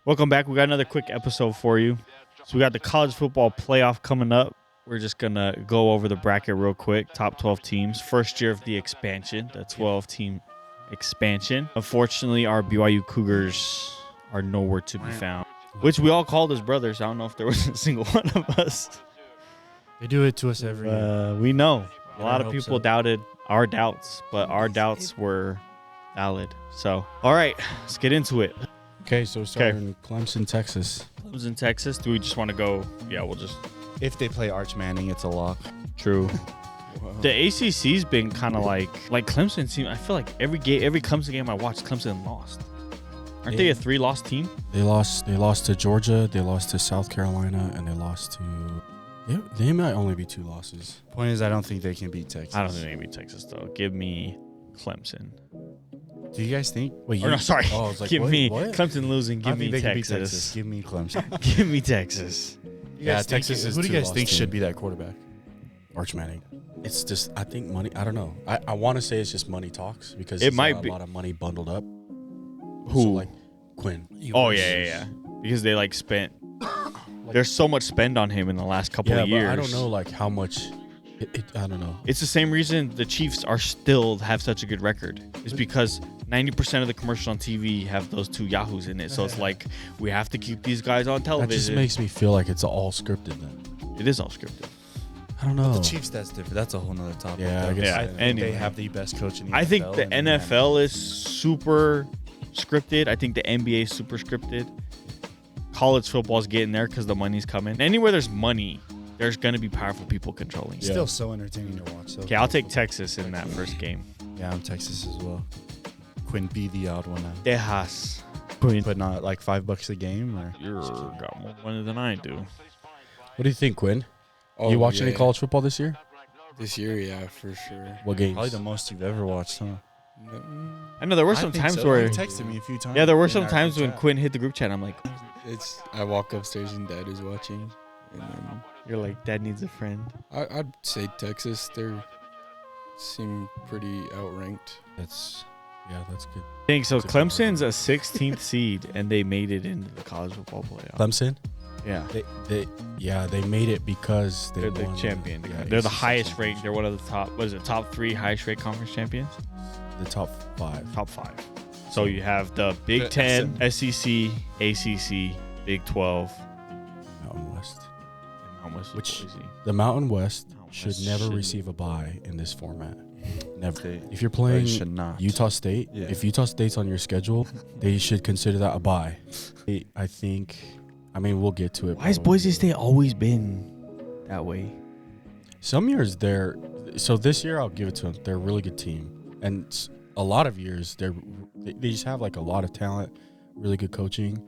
Welcome back. We got another quick episode for you. So we got the college football playoff coming up. We're just going to go over the bracket real quick. Top 12 teams. First year of the expansion, the 12-team expansion. Unfortunately, our BYU Cougars are nowhere to be found, which we all called as brothers. I don't know if there was a single one of us. They do it to us every year. We know. A lot of hope people so. doubted our doubts, but our doubts were valid. So, all right, let's get into it. Okay, so starting in Clemson, Texas. Clemson in Texas. Do we just want to go? Yeah, we'll just. If they play Arch Manning, it's a lock. True. Wow. The ACC's been kind of like Clemson team. I feel like every Clemson game I watched, Clemson lost. Aren't they a 3-loss team? They lost to Georgia, they lost to South Carolina, and they lost to... They might only be 2 losses. Point is, I don't think they can beat Texas. I don't think they can beat Texas, though. Give me Clemson. Do you guys think? Wait, No, sorry. Oh, I was like, Give what? me What? Clemson losing. Give I think me they can beat Texas. Give me Clemson. Give me Texas. You guys think- Texas is Who do you guys 2-loss think team. should be that quarterback? Arch Manning. It's just, I think money, I don't know. I want to say it's just money talks because It there's might a be. lot of money bundled up. Who? So like Quinn. Oh, yeah. Because they spent. There's so much spend on him in the last couple Yeah, of years. but I don't know like how much. I don't know. It's the same reason the Chiefs are still have such a good record. It's because 90% of the commercials on TV have those 2 Yahoos in it. So it's like, we have to keep these guys on That television. just makes me feel like it's all scripted then. It is all scripted. I don't know. The Chiefs, that's different. That's a whole nother topic. Yeah, I though. guess Yeah, I think anyway. they have the best coach in the I think NFL, the and NFL is super scripted. I think the NBA is super scripted. College football's getting there because the money's coming. Anywhere there's money, there's going to be powerful people controlling It's it. still so entertaining to watch. So Okay, I'll take Texas in that first game. Yeah, I'm Texas as well. Quinn be the odd one out. Tejas. But not like $5 a game. Or You're got more money than I do. What do you think, Quinn? Oh, You watch any yeah. college football this year? This year, yeah, for sure. What games? probably the most you've ever watched, huh? I know there were I some think times so. where. You texted me a few times. Yeah, there were in some our times group when chat. Quinn hit the group chat. I'm like, I walk upstairs and Dad is watching, and then you're like, Dad needs a friend. I'd say Texas. They seem pretty outranked. That's good. Dang, so It's a good Clemson's a 16th seed, and they made it into the college football playoff. Clemson? Yeah. They made it because They're the won champion. yeah, They're the ACC highest ranked. championship. They're one of the top. What is it? Top 3 highest ranked conference champions. The top 5. Top 5. So you have the Big The 10, SEC, ACC, Big 12, Mountain West. and Mount West is Which- Boise. The Mountain West Mountain should West never shouldn't. receive a bye in this format. Never. They- If you're They playing should not. Utah State, Yeah. if Utah State's on your schedule, they should consider that a bye. I think. I mean, we'll get to it. Why has probably. Boise State always been that way? Some years they're so this year I'll give it to them. They're a really good team, and a lot of years they just have like a lot of talent, really good coaching.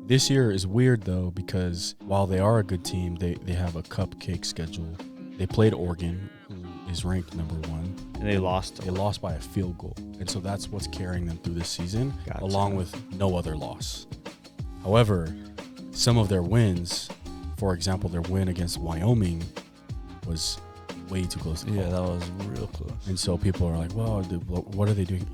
This year is weird though because while they are a good team, they have a cupcake schedule. They played Oregon, who is ranked number 1. And they lost. They lost by a field goal, and so that's what's carrying them through this season, Gotcha. along with no other loss. However, some of their wins, for example, their win against Wyoming was way too close to call. Yeah, that was real close. And so people are like, well, dude, what are they doing?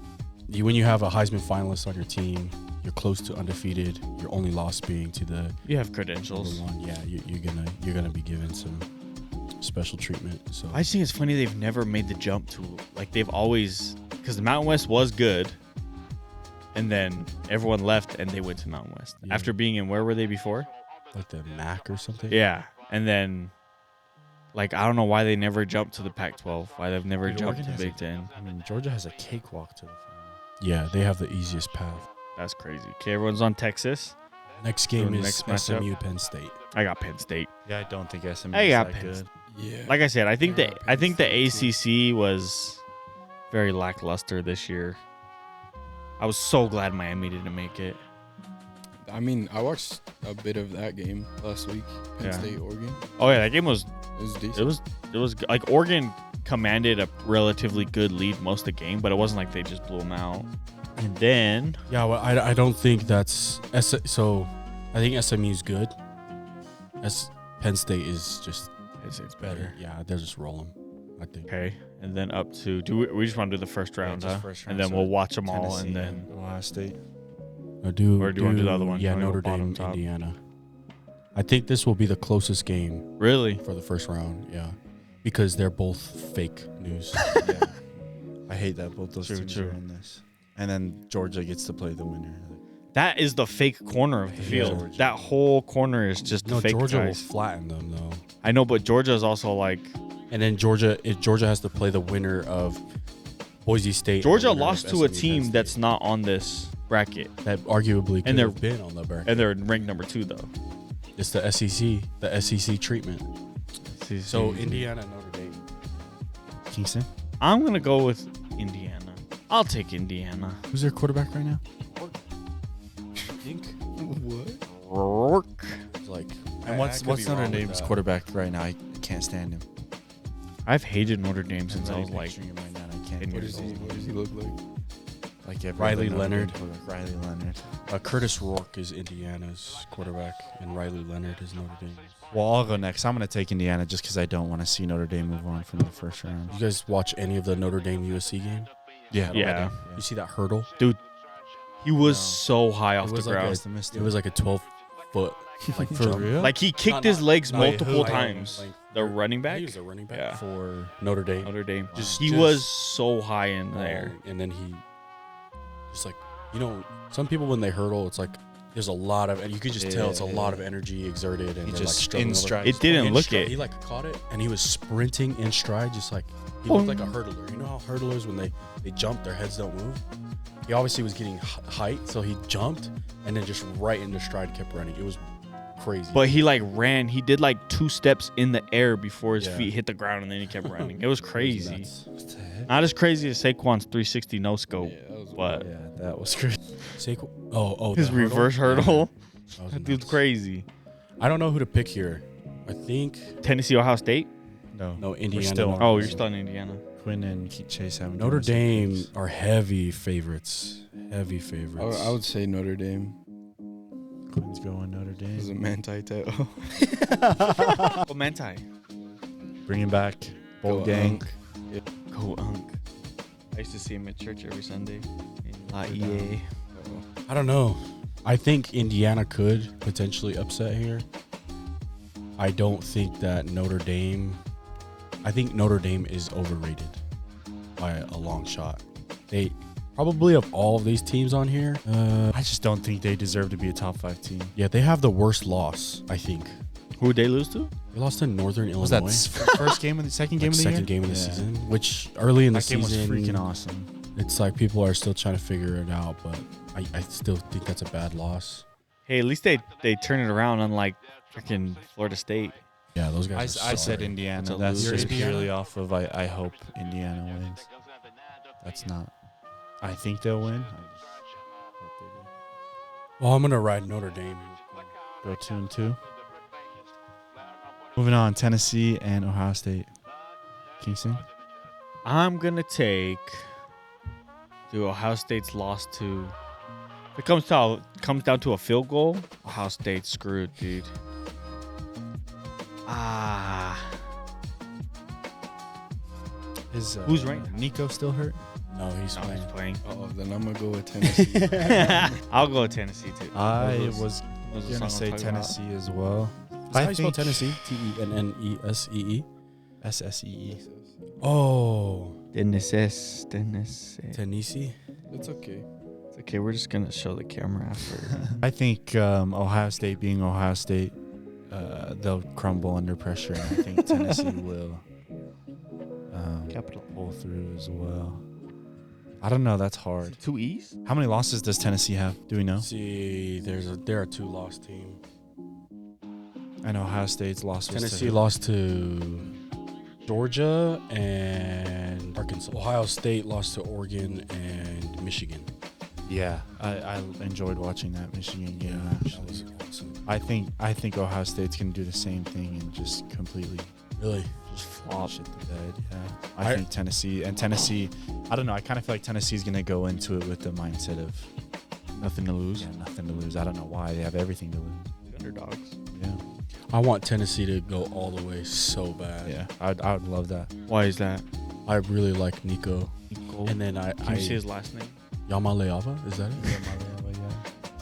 When you have a Heisman finalist on your team, you're close to undefeated. Your only loss being to the You have number credentials. 1. Yeah, you're gonna be given some special treatment. So I just think it's funny they've never made the jump to, like, they've always, because the Mountain West was good, and then everyone left and they went to Mountain West. Yeah. After being in, where were they before? like the MAC or something. Yeah. And then, like, I don't know why they never jumped to the Pac-12, why they've never Dude, jumped to Oregon has Big Ten. I mean, Georgia has a cakewalk to the final. Yeah, they have the easiest path. That's crazy. Okay, everyone's on Texas. Next game So is next matchup? SMU Penn State. I got Penn State. Yeah, I don't think SMU I is got that Penn good. Yeah. Like I said, I think Yeah, I Penn think the State, too. ACC was very lackluster this year. I was so glad Miami didn't make it. I mean, I watched a bit of that game last week. Penn Yeah. State, Oregon. Oh yeah, that game was It was decent. it was like Oregon commanded a relatively good lead most of the game, but it wasn't like they just blew them out. And then Yeah, well, I don't think that's so. I think SMU's good. Penn State is just it's better. Yeah, they're just rolling. I think. Okay, and then up to we just want to do the first round, just huh? first And round, then so we'll watch them all, Tennessee and then Ohio State. Or do you want to do the other one? Yeah, You wanna go Notre bottom, Dame, top? Indiana. I think this will be the closest game Really? for the first round. Yeah, because they're both fake news. Yeah. I hate that both those True, teams true. are in this. And then Georgia gets to play the winner. That is the fake corner of the Yeah. field. Georgia. That whole corner is just the No, fake Georgia will guys. flatten them though. I know, but Georgia is also like And then Georgia has to play the winner of Boise State. and the Georgia winner of lost to a SMU team Penn that's State. not on this bracket, that arguably could and they're- have been on the bracket. and they're ranked number 2 though. It's the SEC treatment. So Indiana, Notre Dame. Kingston? I'm gonna go with Indiana. I'll take Indiana. Who's their quarterback right now? I think. What? Rourke. It's like. And what's Notre Dame's quarterback right now? I can't stand him. I've hated Notre Dame since I I'm was really like picturing him right now, and I can't. 10 What years does he? old. What does he look like? Like every Riley other Notre Dame Leonard. quarterback. Riley Leonard. Curtis Rourke is Indiana's quarterback, and Riley Leonard is Notre Dame. Well, I'll go next. I'm going to take Indiana just because I don't want to see Notre Dame move on from the first round. You guys watch any of the Notre Dame USC game? Yeah. Yeah. You see that hurdle? He was No. so high off It the was like ground. Must have missed It was like a 12-foot like For jump. real? Like he kicked Not- his not- legs not- multiple like, times. like, The running back. He was a running back Yeah. for Notre Dame. Notre Dame. Just- he just- was so high in the air. And then he just like, some people when they hurdle, it's like there's a lot of, and you could just tell it's a lot of energy exerted, and He they're just like struggling in over- stride. It didn't in look stride. it. He like caught it, and he was sprinting in stride, just like he looked like a hurdler. You know how hurdlers when they jump, their heads don't move. He obviously was getting height, so he jumped and then just right into stride kept running. It was crazy. But he like ran. He did like 2 steps in the air before his Yeah. feet hit the ground, and then he kept running. It was crazy. nuts. What the heck? Not as crazy as Saquon's 360 no scope, Yeah, that was but Yeah, that was crazy. his the reverse hurdle. That was That dude's nuts. crazy. I don't know who to pick here. I think Tennessee, Ohio State. no Indiana. still on. Oh, you're still in Indiana. Quinn and Chase haven't Notre given us a Dame piece. are heavy favorites. Heavy favorites. I would say Notre Dame. Quinn's going Notre Is a Dame. Manti title. Oh, Manti. Bringing back Bowl Go Gang. Unk. Go Unk. I used to see him at church every Sunday in La Good EA. I don't know. I think Indiana could potentially upset here. I don't think that Notre Dame. I think Notre Dame is overrated by a long shot. They probably of all of these teams on here, I just don't think they deserve to be a top 5 team. yeah, they have the worst loss. I think Who would they lose to? they lost to Northern Illinois. Was that first game of the second game like of the year? second game of the Yeah. season, which early in That the game season was freaking awesome. It's like people are still trying to figure it out, but I still think that's a bad loss. Hey, at least they turn it around, unlike freaking Florida State. Yeah, those I guys. said It's Indiana. a That's loser. just Indiana? purely off of I hope Indiana wins. That's not. I think they'll win. I just hope they do. Well, I'm gonna ride Notre Dame. Go 2-2. Moving on, Tennessee and Ohio State. Kingston. I'm gonna take the Ohio State's loss to. If it comes down to a field goal, Ohio State's screwed, dude. Is Who's ranked? Nico still hurt? No, he's No, playing. he's playing. Oh, then I'm gonna go with Tennessee. I'll go with Tennessee too. I Those was those are gonna songs say I'm talking about. Tennessee as well. Is that how you spell Tennessee? Tennessee. SSEE. Oh, Tennessee. Tennessee. It's okay. It's okay. We're just gonna show the camera after. I think Ohio State being Ohio State, they'll crumble under pressure, and I think Tennessee will Capital. pull through as well. I don't know. That's hard. 2 E's. How many losses does Tennessee have? Do we know? See, they're a 2-loss team. I know Ohio State's lost. was Tennessee to lost to Georgia and Arkansas. Ohio State lost to Oregon and Michigan. Yeah, I enjoyed watching that Michigan game. that Actually, was awesome. I think Ohio State's gonna do the same thing and just completely Really? just flop shit the bed. Yeah, I think Tennessee. I don't know. I kind of feel like Tennessee's gonna go into it with the mindset of Nothing to lose. nothing to lose. I don't know why they have everything to lose. Underdogs. Yeah, I want Tennessee to go all the way so bad. yeah. I would love that. Why is that? I really like Nico. Nico. And then Can you say his last name? Yamaleava, is that it?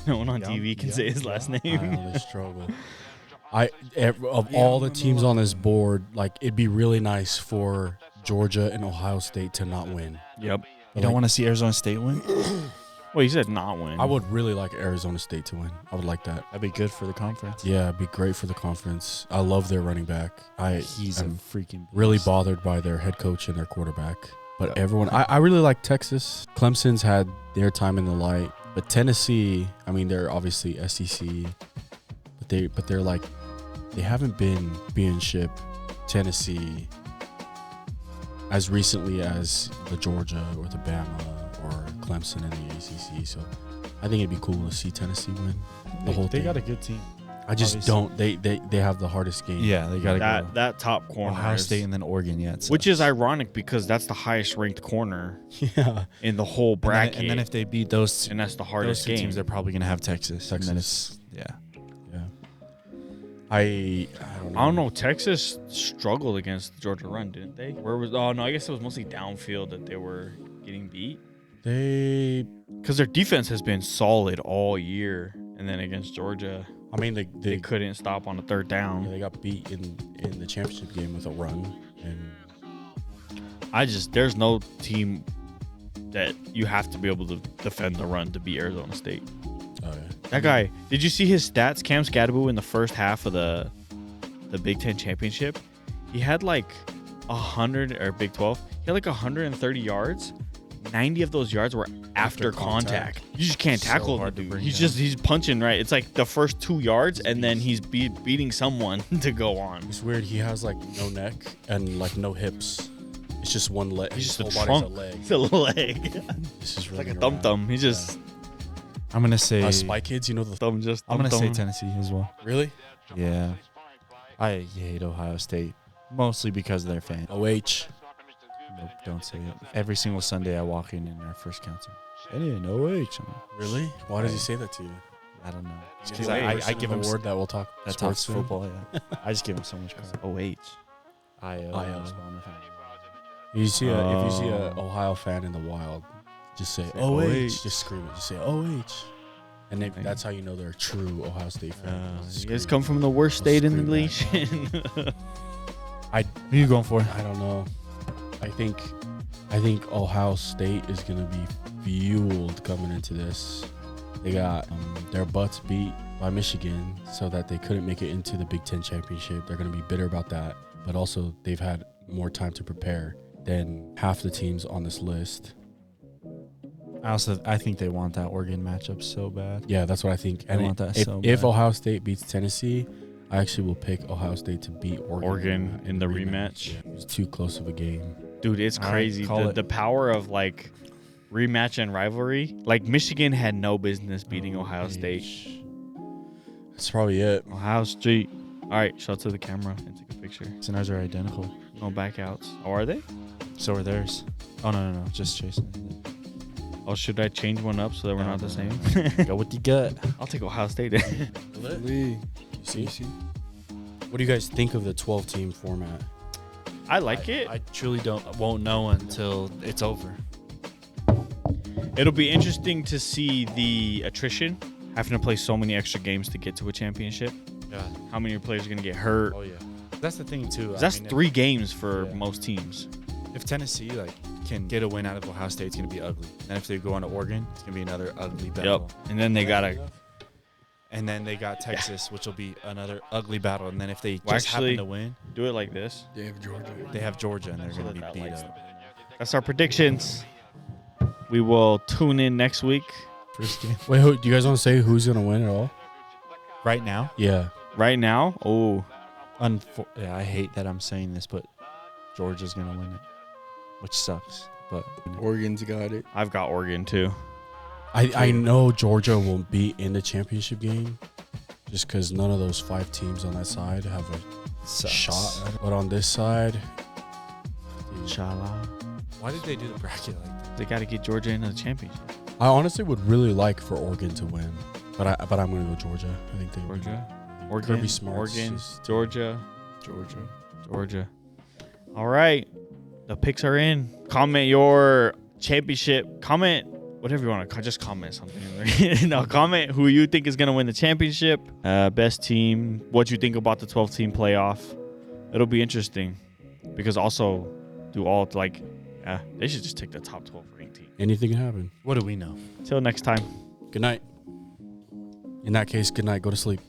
No one on Yep, TV can yep, say his yep. last I name. know they struggle. Of all the teams on this board, like it'd be really nice for Georgia and Ohio State to not win. Yep. You don't want to see Arizona State win? Well, you said not win. I would really like Arizona State to win. I would like that. That'd be good for the conference. Yeah, it'd be great for the conference. I love their running back. He's a I'm freaking really beast. bothered by their head coach and their quarterback. But Yeah. everyone, I really like Texas. Clemson's had their time in the light, but Tennessee, I mean, they're obviously SEC, but they're like, they haven't been being shipped Tennessee as recently as the Georgia or the Bama or Clemson in the ACC. So I think it'd be cool to see Tennessee win the whole They thing. got a good team. I just obviously. don't. They have the hardest game. Yeah, they got to go. that top corner. Ohio is- State and then Oregon, yeah. which is ironic because that's the highest ranked corner Yeah. in the whole bracket. And then if they beat those and that's the those hardest two game. teams, they're probably going to have Texas. And then Texas. it's, yeah. Yeah. I don't know. I don't know. Texas struggled against the Georgia run, didn't they? Where was? Oh no, I guess it was mostly downfield that they were getting beat. They. Because their defense has been solid all year, and then against Georgia, I mean, they they couldn't stop on a third down. they got beat in the championship game with a run, and There's no team that you have to be able to defend the run to beat Arizona State. That guy, did you see his stats? Cam Scadaboo in the first half of the Big Ten championship, he had like 100 or Big 12. He had like 130 yards. 90 of those yards were after contact. You just can't So tackle the hard to dude. bring He's punching right. It's like the first 2 yards, and then he's beating someone to go on. it's weird. He has like no neck and like no hips. It's just one leg. He's just His a whole trunk. body's a leg. It's a leg. This is It's like really a thumb thumb. He just I'm going to say Spy Kids, you know the thumb just. I'm going to say thumb. Tennessee as well. really Yeah. I hate Ohio State, mostly because of their fans. OH. Nope, don't say it. Every single Sunday I walk in our first council. Kenyon, OH. I'm like, Really? Why does he say that to you? I don't know. Is Because he the I person give of him the word that we'll talk that sports talks soon? football, yeah. I just give him so much credit. OH. I If you see a Ohio fan in the wild, just say Say OH. OH. Just scream it. Just say OH. And that's how you know they're a true Ohio State fan. You Just guys scream. come from the worst state in the Scream nation. Who are you going for? I don't know. I think Ohio State is gonna be fueled coming into this. They got their butts beat by Michigan, so that they couldn't make it into the Big Ten championship. They're gonna be bitter about that, but also they've had more time to prepare than half the teams on this list. I think they want that Oregon matchup so bad. Yeah, that's what I think. I want that if, so if bad. Ohio State beats Tennessee, I actually will pick Ohio State to beat Oregon in the rematch. Yeah, it's too close of a game. Dude, it's All right, crazy. call The, it. the power of like rematch and rivalry. Like Michigan had no business beating Ohio State. That's probably it. Ohio State. All right, shout to the camera and take a picture. And ours are identical. No backouts. Oh, are they? So are theirs. Oh, no. Just Jason. Oh, should I change one up so that we're not the same? Go with the gut. I'll take Ohio State. Lee. See? What do you guys think of the 12-team format? I like it. I truly won't know until it's over. It'll be interesting to see the attrition, having to play so many extra games to get to a championship. Yeah. How many of your players are going to get hurt? Oh, yeah. That's the thing, too. 'Cause that's 3 games for Yeah. most teams. If Tennessee can get a win out of Ohio State, it's going to be ugly. Then if they go into Oregon, it's going to be another ugly battle. Yep. And then they got to. And then they got Texas, which will be another ugly battle. And then if they Well, just actually- happen to win, Do it like this. They have Georgia. they have Georgia, and they're So going to that be beat lights up. That's our predictions. We will tune in next week. First game. Wait, do you guys want to say who's going to win at all? Right now? Yeah. Right now, Yeah, I hate that I'm saying this, but Georgia's going to win it, which sucks. But Oregon's got it. I've got Oregon too. I know Georgia will be in the championship game just because none of those 5 teams on that side have a sucks. shot at it. But on this side, Inshallah. Why did they do the bracket like that? They got to get Georgia into the championship. I honestly would really like for Oregon to win. But I'm going to go Georgia. I think they would. Georgia? Kirby Oregon, Smart's Oregon, just- Georgia, Georgia. Georgia. All right. The picks are in. Comment your championship. Comment whatever you want to just comment something. No, comment who you think is going to win the championship, best team, what you think about the 12-team playoff. It'll be interesting because also they should just take the top 12 ranked team. Anything can happen. What do we know? Till next time. Good night. In that case, good night. Go to sleep.